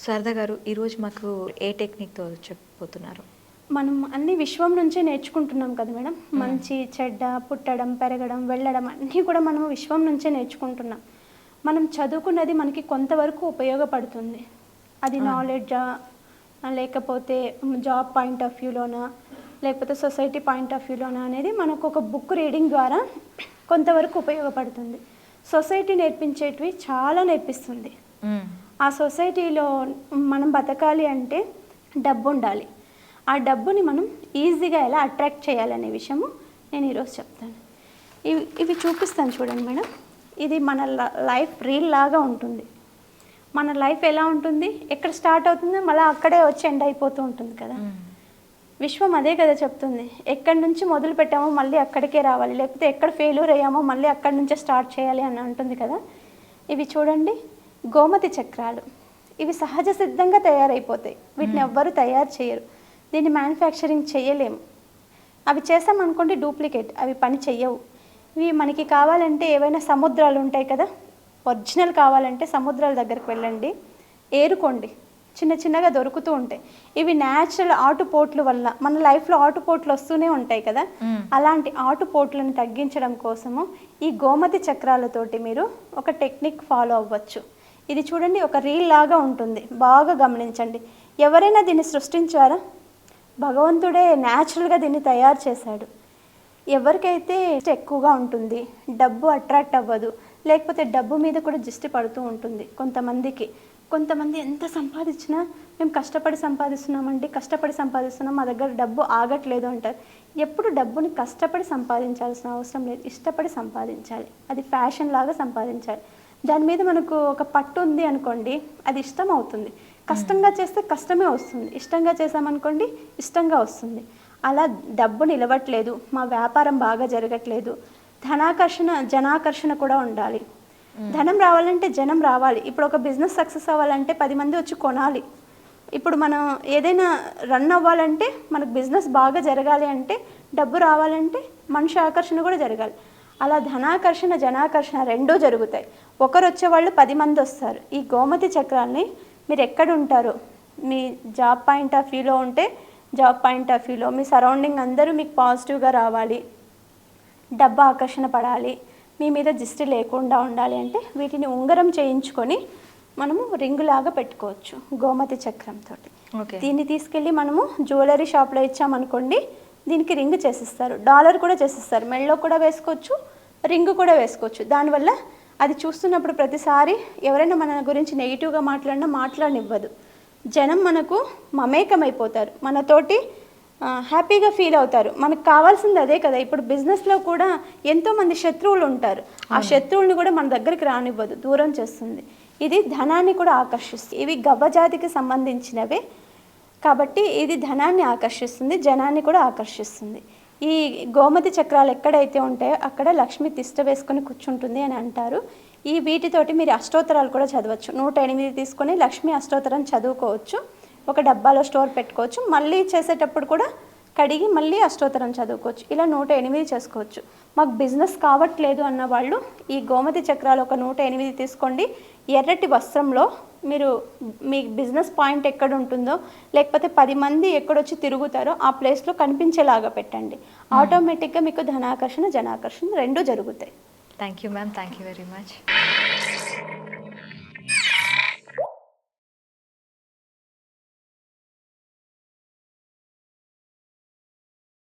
శారద గారు ఈరోజు మాకు ఏ టెక్నిక్తో చెప్పబోతున్నారు? మనం అన్ని విశ్వం నుంచే నేర్చుకుంటున్నాం కదా మేడం. మంచి చెడ్డ, పుట్టడం, పెరగడం, వెళ్ళడం అన్నీ కూడా మనం విశ్వం నుంచే నేర్చుకుంటున్నాం. మనం చదువుకున్నది మనకి కొంతవరకు ఉపయోగపడుతుంది. అది నాలెడ్జా, లేకపోతే జాబ్ పాయింట్ ఆఫ్ వ్యూలోనా, లేకపోతే సొసైటీ పాయింట్ ఆఫ్ వ్యూలోనా అనేది మనకు ఒక బుక్ రీడింగ్ ద్వారా కొంతవరకు ఉపయోగపడుతుంది. సొసైటీ నేర్పించేటివి చాలా నేర్పిస్తుంది. ఆ సొసైటీలో మనం బతకాలి అంటే డబ్బు ఉండాలి. ఆ డబ్బుని మనం ఈజీగా ఎలా అట్రాక్ట్ చేయాలనే విషయము నేను ఈరోజు చెప్తాను. ఇవి చూపిస్తాను చూడండి మేడం. ఇది మన లైఫ్ రీల్ లాగా ఉంటుంది. మన లైఫ్ ఎలా ఉంటుంది, ఎక్కడ స్టార్ట్ అవుతుందో మళ్ళీ అక్కడే వచ్చి ఎండ్ అయిపోతూ ఉంటుంది కదా. విశ్వం అదే కదా చెప్తుంది. ఎక్కడి నుంచి మొదలు పెట్టామో మళ్ళీ అక్కడికే రావాలి, లేకపోతే ఎక్కడ ఫెయిల్యూర్ అయ్యామో మళ్ళీ అక్కడి నుంచే స్టార్ట్ చేయాలి అని అంటుంది కదా. ఇవి చూడండి, గోమతి చక్రాలు. ఇవి సహజ సిద్ధంగా తయారైపోతాయి. వీటిని ఎవ్వరూ తయారు చేయరు. దీన్ని మ్యానుఫ్యాక్చరింగ్ చేయలేము. అవి చేసామనుకోండి డూప్లికేట్, అవి పని చెయ్యవు. ఇవి మనకి కావాలంటే ఏవైనా సముద్రాలు ఉంటాయి కదా, ఒరిజినల్ కావాలంటే సముద్రాల దగ్గరికి వెళ్ళండి, ఏరుకోండి, చిన్న చిన్నగా దొరుకుతూ ఉంటాయి. ఇవి న్యాచురల్ ఆటుపోట్ల వల్ల మన లైఫ్లో ఆటుపోట్లు వస్తూనే ఉంటాయి కదా, అలాంటి ఆటుపోట్లను తగ్గించడం కోసము ఈ గోమతి చక్రాలతోటి మీరు ఒక టెక్నిక్ ఫాలో అవ్వచ్చు. ఇది చూడండి, ఒక రీల్ లాగా ఉంటుంది, బాగా గమనించండి. ఎవరైనా దీన్ని సృష్టించారా? భగవంతుడే న్యాచురల్గా దీన్ని తయారు చేశాడు. ఎవరికైతే ఎక్కువగా ఉంటుంది, డబ్బు అట్రాక్ట్ అవ్వదు, లేకపోతే డబ్బు మీద కూడా దృష్టి పడుతూ ఉంటుంది కొంతమంది ఎంత సంపాదించినా మేము కష్టపడి సంపాదిస్తున్నామండి, కష్టపడి సంపాదిస్తున్నాం, మా దగ్గర డబ్బు ఆగట్లేదు అంటారు. ఎప్పుడు డబ్బుని కష్టపడి సంపాదించాల్సిన అవసరం లేదు, ఇష్టపడి సంపాదించాలి. అది ఫ్యాషన్ లాగా సంపాదించాలి. దాని మీద మనకు ఒక పట్టు ఉంది అనుకోండి, అది ఇష్టం అవుతుంది. కష్టంగా చేస్తే కష్టమే వస్తుంది, ఇష్టంగా చేసామనుకోండి ఇష్టంగా వస్తుంది. అలా డబ్బు నిలవట్లేదు, మా వ్యాపారం బాగా జరగట్లేదు, ధనాకర్షణ జనాకర్షణ కూడా ఉండాలి. ధనం రావాలంటే జనం రావాలి. ఇప్పుడు ఒక బిజినెస్ సక్సెస్ అవ్వాలంటే 10 మంది వచ్చి కొనాలి. ఇప్పుడు మనం ఏదైనా రన్ అవ్వాలంటే, మనకు బిజినెస్ బాగా జరగాలి అంటే, డబ్బు రావాలంటే మనిషి ఆకర్షణ కూడా జరగాలి. అలా ధనాకర్షణ జనాకర్షణ రెండూ జరుగుతాయి. ఒకరు వచ్చేవాళ్ళు 10 మంది వస్తారు. ఈ గోమతి చక్రాల్ని మీరు ఎక్కడ ఉంటారో, మీ జాబ్ పాయింట్ ఆఫ్ వ్యూలో ఉంటే జాబ్ పాయింట్ ఆఫ్ వ్యూలో, మీ సరౌండింగ్ అందరూ మీకు పాజిటివ్గా రావాలి, డబ్బు ఆకర్షణ పడాలి, మీ మీద దిష్టి లేకుండా ఉండాలి అంటే వీటిని ఉంగరం చేయించుకొని మనము రింగులాగా పెట్టుకోవచ్చు గోమతి చక్రంతో. దీన్ని తీసుకెళ్ళి మనము జ్యువెలరీ షాప్లో ఇచ్చామనుకోండి, దీనికి రింగ్ చేసిస్తారు, డాలర్ కూడా చేసిస్తారు, మెడలో కూడా వేసుకోవచ్చు, రింగు కూడా వేసుకోవచ్చు. దానివల్ల అది చూస్తున్నప్పుడు ప్రతిసారి ఎవరైనా మన గురించి నెగిటివ్గా మాట్లాడనివ్వదు. జనం మనకు మమేకమైపోతారు, మనతోటి హ్యాపీగా ఫీల్ అవుతారు. మనకు కావాల్సింది అదే కదా. ఇప్పుడు బిజినెస్లో కూడా ఎంతోమంది శత్రువులు ఉంటారు. ఆ శత్రువులను కూడా మన దగ్గరికి రానివ్వదు, దూరం చేస్తుంది. ఇది ధనాన్ని కూడా ఆకర్షిస్తుంది. ఇవి గవ్వజాతికి సంబంధించినవే కాబట్టి ఇది ధనాన్ని ఆకర్షిస్తుంది, జనాన్ని కూడా ఆకర్షిస్తుంది. ఈ గోమతి చక్రాలు ఎక్కడైతే ఉంటాయో అక్కడ లక్ష్మి తిష్ట వేసుకొని కూర్చుంటుంది అని అంటారు. ఈ వీటితోటి మీరు అష్టోత్తరాలు కూడా చదవచ్చు. 108 తీసుకొని లక్ష్మీ అష్టోత్తరం చదువుకోవచ్చు. ఒక డబ్బాలో స్టోర్ పెట్టుకోవచ్చు. మళ్ళీ చేసేటప్పుడు కూడా కడిగి మళ్ళీ అష్టోత్తరం చదువుకోవచ్చు. ఇలా 108 చేసుకోవచ్చు. మాకు బిజినెస్ కావట్లేదు అన్న వాళ్ళు ఈ గోమతి చక్రాలు ఒక 108 తీసుకోండి. ఎర్రటి వస్త్రంలో మీరు మీ బిజినెస్ పాయింట్ ఎక్కడ ఉంటుందో, లేకపోతే 10 మంది ఎక్కడొచ్చి తిరుగుతారో ఆ ప్లేస్లో కనిపించేలాగా పెట్టండి. ఆటోమేటిక్గా మీకు ధనాకర్షణ జనాకర్షణ రెండూ జరుగుతాయి. Thank you ma'am, thank you very much.